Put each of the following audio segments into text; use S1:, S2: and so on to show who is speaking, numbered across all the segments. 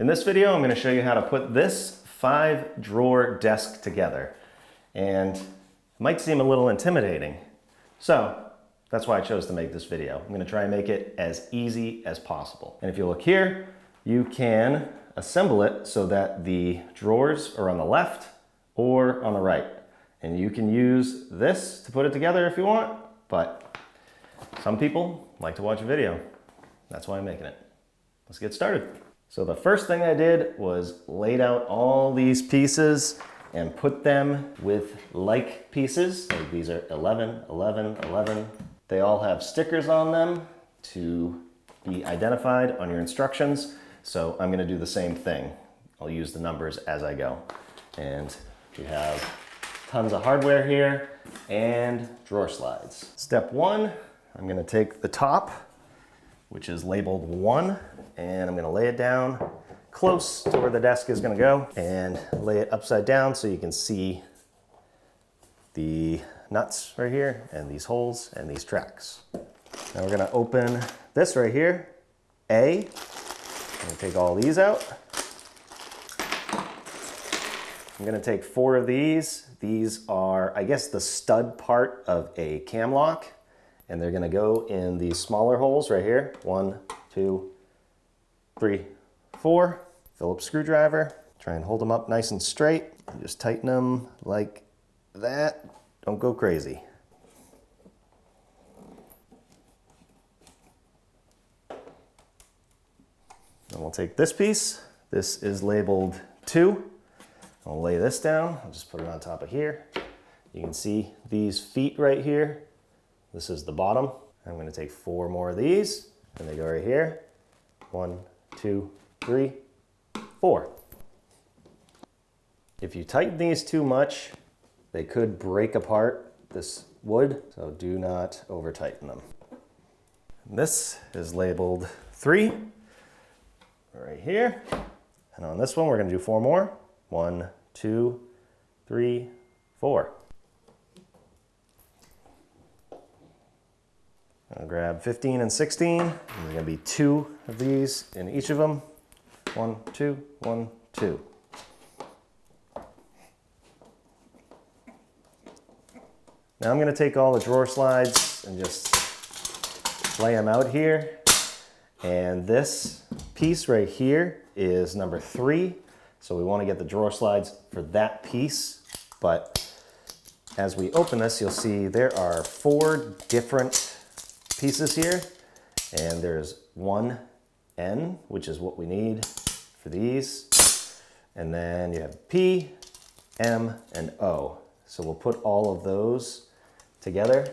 S1: In this video, I'm going to show you how to put this 5-drawer desk together. And it might seem a little intimidating. So that's why I chose to make this video. I'm going to try and make it as easy as possible. And if you look here, you can assemble it so that the drawers are on the left or on the right. And you can use this to put it together if you want, but some people like to watch a video. That's why I'm making it. Let's get started. So the first thing I did was laid out all these pieces and put them with like pieces. So these are 11, 11, 11. They all have stickers on them to be identified on your instructions. So I'm gonna do the same thing. I'll use the numbers as I go. And we have tons of hardware here and drawer slides. Step one, I'm gonna take the top, which is labeled 1, and I'm gonna lay it down close to where the desk is gonna go and lay it upside down so you can see the nuts right here and these holes and these tracks. Now we're gonna open this right here, A. I'm gonna take all these out. I'm gonna take 4 of these. These are, I guess, the stud part of a cam lock. And they're gonna go in these smaller holes right here. 1, 2, 3, 4. Phillips screwdriver. Try and hold them up nice and straight. And just tighten them like that. Don't go crazy. Then we'll take this piece. This is labeled 2. I'll lay this down. I'll just put it on top of here. You can see these feet right here. This is the bottom. I'm going to take 4 more of these, and they go right here. 1, 2, 3, 4. If you tighten these too much, they could break apart this wood, so do not over tighten them. And this is labeled 3, right here. And on this one, we're going to do 4 more. 1, 2, 3, 4. I'll grab 15 and 16. There's gonna be 2 of these in each of them. 1, 2, 1, 2. Now I'm gonna take all the drawer slides and just lay them out here. And this piece right here is number 3. So we wanna get the drawer slides for that piece. But as we open this, you'll see there are 4 different pieces here, and there's 1N, which is what we need for these, and then you have P, M, and O. So we'll put all of those together,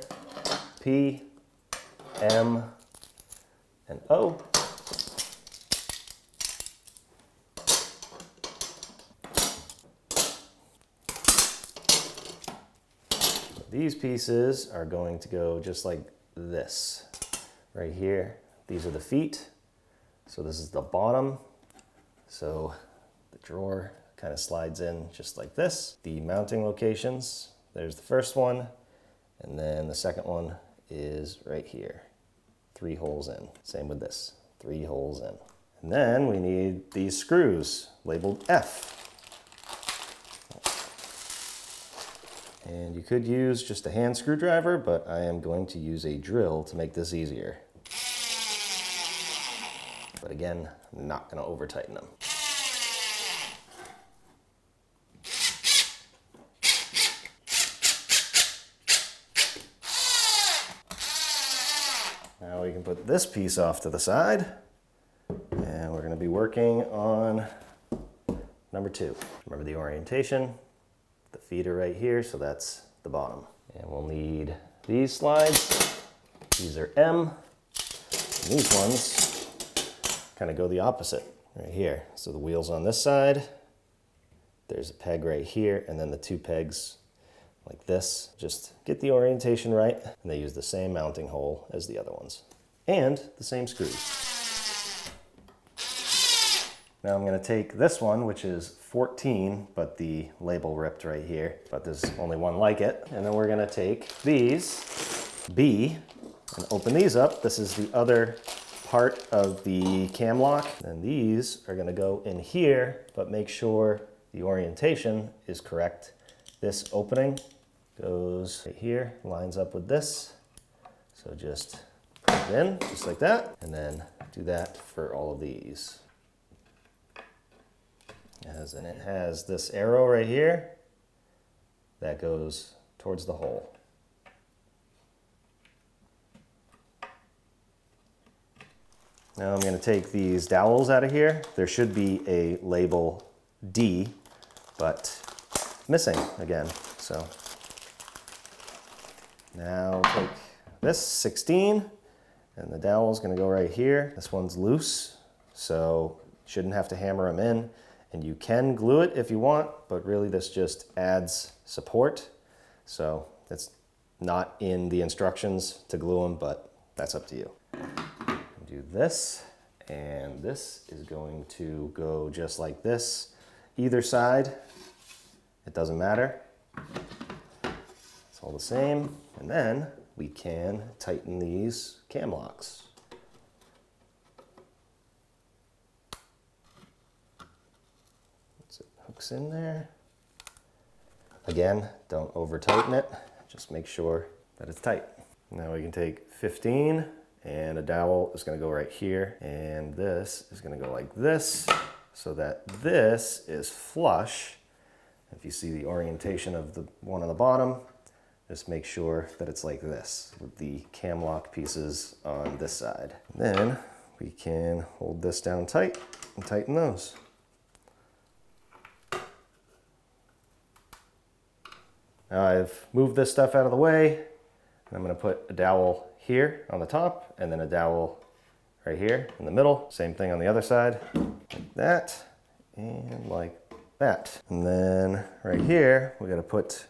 S1: P, M, and O. These pieces are going to go just like this right here. These are the feet. So this is the bottom. So the drawer kind of slides in just like this. The mounting locations, there's the first one, and then the second one is right here. 3 holes in. Same with this, 3 holes in. And then we need these screws labeled F. And you could use just a hand screwdriver, but I am going to use a drill to make this easier. But again, I'm not going to over tighten them. Now we can put this piece off to the side, and we're going to be working on number 2. Remember the orientation. The feet are right here, so that's the bottom. And we'll need these slides. These are M. And these ones kind of go the opposite right here. So the wheel's on this side. There's a peg right here, and then the 2 pegs like this. Just get the orientation right, and they use the same mounting hole as the other ones. And the same screws. Now I'm going to take this one, which is 14, but the label ripped right here, but there's only one like it. And then we're going to take these, B, and open these up. This is the other part of the cam lock. And these are gonna go in here, but make sure the orientation is correct. This opening goes right here, lines up with this. So just put it in, just like that, and then do that for all of these. And it has this arrow right here that goes towards the hole. Now I'm going to take these dowels out of here. There should be a label D, but missing again. So now take this 16, and the dowel is going to go right here. This one's loose, so shouldn't have to hammer them in. And you can glue it if you want, but really this just adds support. So it's not in the instructions to glue them, but that's up to you. Do this, and this is going to go just like this. Either side, it doesn't matter. It's all the same. And then we can tighten these cam locks. Hooks in there. Again, don't over tighten it. Just make sure that it's tight. Now we can take 15 and a dowel is going to go right here, and this is going to go like this so that this is flush. If you see the orientation of the one on the bottom, just make sure that it's like this with the cam lock pieces on this side. And then we can hold this down tight and tighten those. Now I've moved this stuff out of the way, and I'm going to put a dowel here on the top and then a dowel right here in the middle. Same thing on the other side, like that and like that. And then right here, we got to put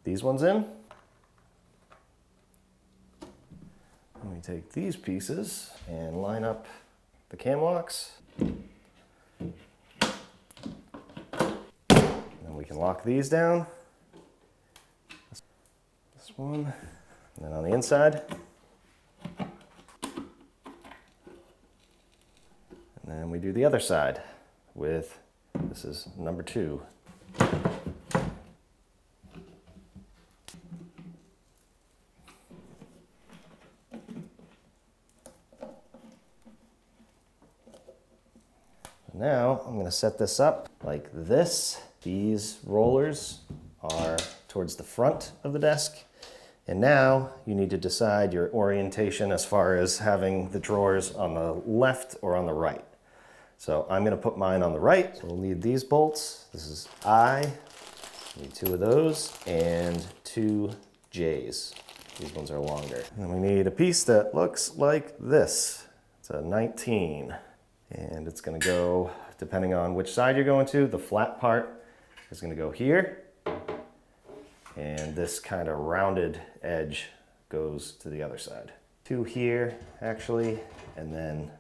S1: these ones in. And we take these pieces and line up the cam locks. And we can lock these down. This one, and then on the inside. And then we do the other side with, this is number 2. Now I'm going to set this up like this. These rollers are towards the front of the desk. And now you need to decide your orientation as far as having the drawers on the left or on the right. So I'm going to put mine on the right. So we'll need these bolts. This is I. Need 2 of those and 2 J's. These ones are longer. And we need a piece that looks like this. It's a 19. And it's going to go, depending on which side you're going to, the flat part is going to go here. And this kind of rounded edge goes to the other side. 2 here, actually, and then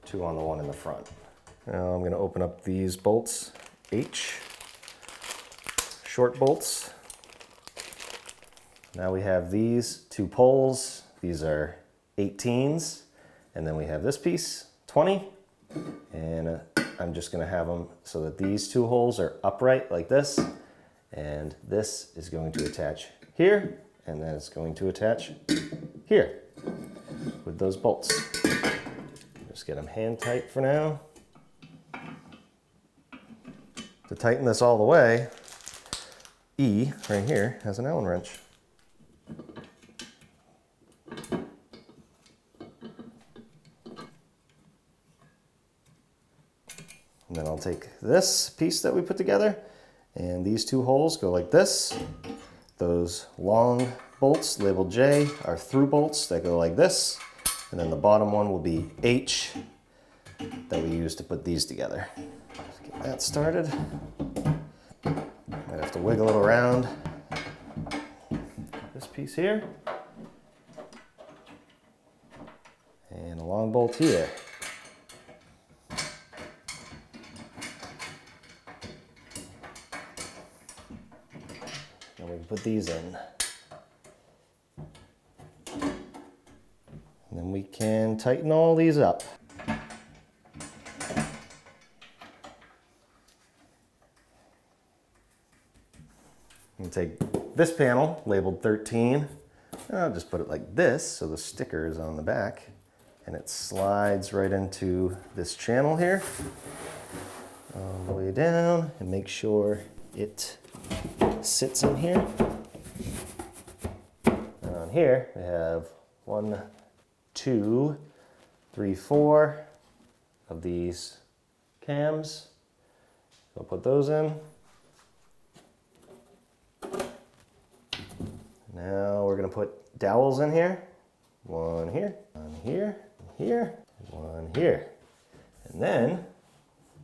S1: 2 on the one in the front. Now I'm going to open up these bolts, H, short bolts. Now we have these 2 poles. These are 18s. And then we have this piece, 20. And I'm just going to have them so that these 2 holes are upright like this. And this is going to attach here, and then it's going to attach here with those bolts. Just get them hand tight for now. To tighten this all the way, E right here has an Allen wrench. And then I'll take this piece that we put together, and these 2 holes go like this. Those long bolts labeled J are through bolts that go like this. And then the bottom one will be H that we use to put these together. Let's get that started. Might have to wiggle it around. This piece here. And a long bolt here. And we can put these in. And then And we can tighten all these up. And take this panel labeled 13. I'll just put it like this so the sticker is on the back and it slides right into this channel here all the way down, and make sure it sits in here. And on here we have 1, 2, 3, 4 of these cams. I'll put those in. Now we're going to put dowels in here. 1 here, 1 here, here, 1 here. And then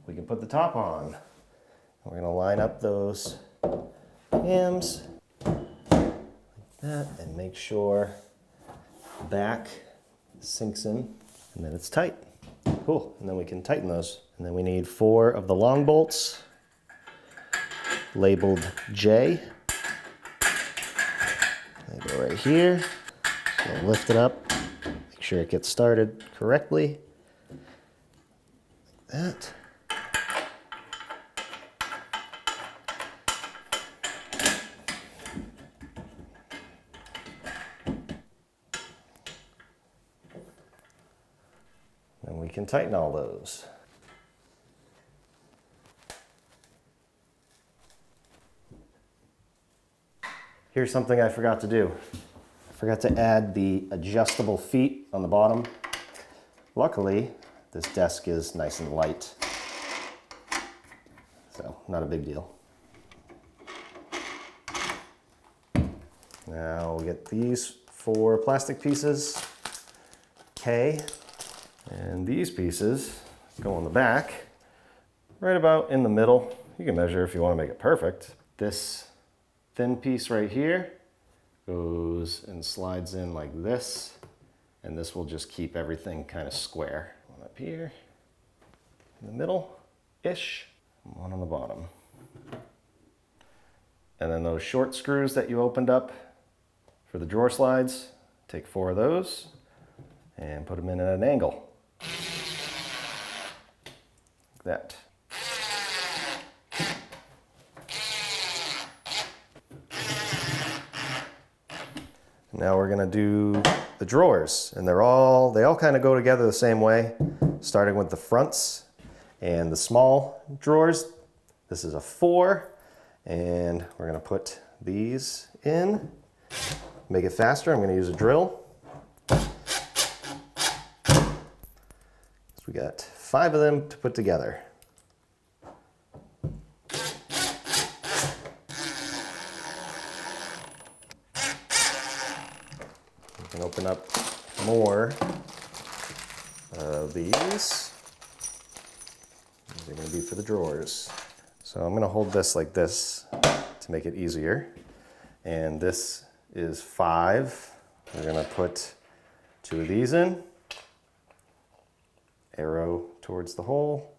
S1: we can put the top on. We're going to line up those cams like that and make sure the back sinks in and that it's tight. Cool. And then we can tighten those. And then we need 4 of the long bolts labeled J. They go right here. So lift it up, make sure it gets started correctly. Like that. And we can tighten all those. Here's something I forgot to do. I forgot to add the adjustable feet on the bottom. Luckily, this desk is nice and light, so not a big deal. Now we'll get these 4 plastic pieces, K, and these pieces go on the back, right about in the middle. You can measure if you want to make it perfect. This thin piece right here goes and slides in like this, and this will just keep everything kind of square. One up here in the middle-ish, one on the bottom. And then those short screws that you opened up for the drawer slides, take 4 of those and put them in at an angle. Like that. Now we're gonna do the drawers, and they all kind of go together the same way, starting with the fronts and the small drawers. This is a 4, and we're gonna put these in. Make it faster, I'm gonna use a drill. So we got 5 of them to put together. We can open up more of these. These are going to be for the drawers. So I'm going to hold this like this to make it easier. And this is 5. We're going to put 2 of these in. Arrow towards the hole.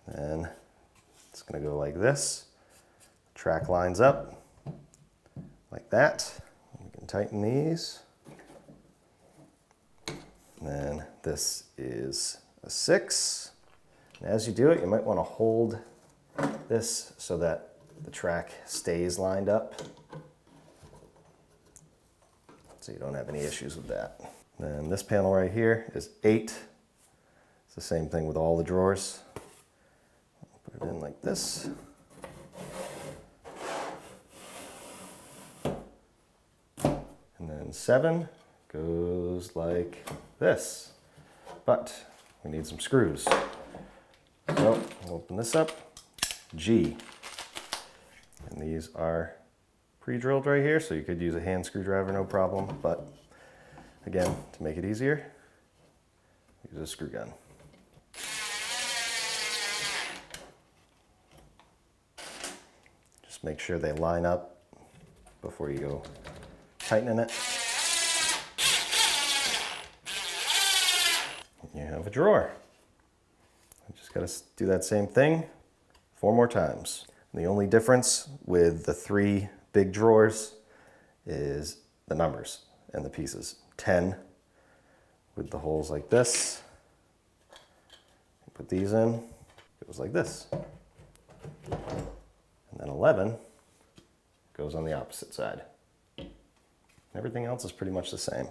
S1: And it's going to go like this. Track lines up like that. We can tighten these. And then this is a 6. And as you do it, you might want to hold this so that the track stays lined up, so you don't have any issues with that. Then this panel right here is 8. It's the same thing with all the drawers. Put it in like this. And then 7 goes like this. But we need some screws. So I'll open this up. G. And these are pre-drilled right here, so you could use a hand screwdriver, no problem. But again, to make it easier, use a screw gun. Just make sure they line up before you go tightening it. You have a drawer. I just got to do that same thing 4 more times. And the only difference with the 3 big drawers is the numbers and the pieces. 10 with the holes like this. Put these in, it goes like this. And then 11 goes on the opposite side. Everything else is pretty much the same.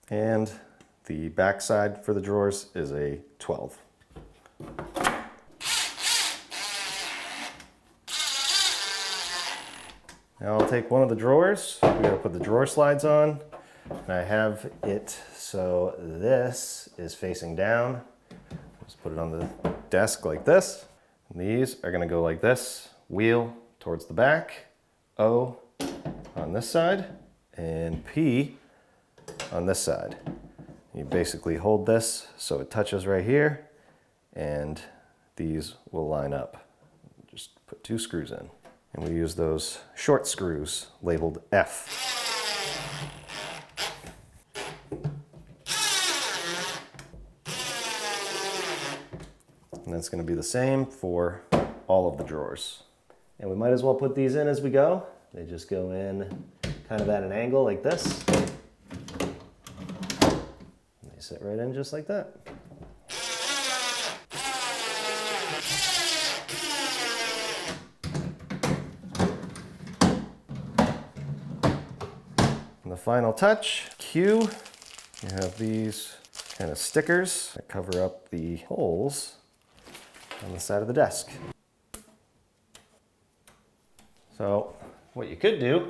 S1: And the back side for the drawers is a 12. Now I'll take one of the drawers. We're going to put the drawer slides on. And I have it so this is facing down. Just put it on the desk like this. And these are going to go like this. Wheel towards the back. O on this side. And P on this side. You basically hold this so it touches right here. And these will line up. Just put 2 screws in. And we use those short screws labeled F. And that's going to be the same for all of the drawers. And we might as well put these in as we go. They just go in kind of at an angle like this. And they sit right in just like that. And the final touch, Q, you have these kind of stickers that cover up the holes on the side of the desk. So what you could do,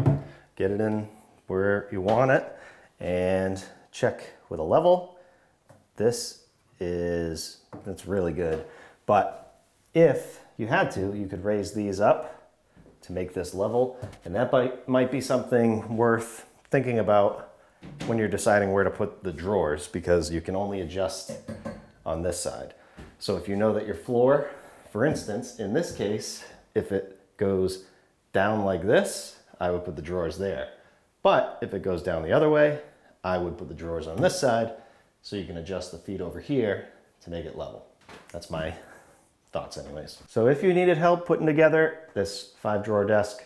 S1: get it in where you want it and check with a level. That's really good. But if you had to, you could raise these up to make this level. And that might be something worth thinking about when you're deciding where to put the drawers, because you can only adjust on this side. So if you know that your floor, for instance, in this case, if it goes down like this, I would put the drawers there. But if it goes down the other way, I would put the drawers on this side so you can adjust the feet over here to make it level. That's my thoughts anyways. So if you needed help putting together this 5-drawer desk,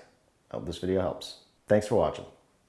S1: I hope this video helps. Thanks for watching.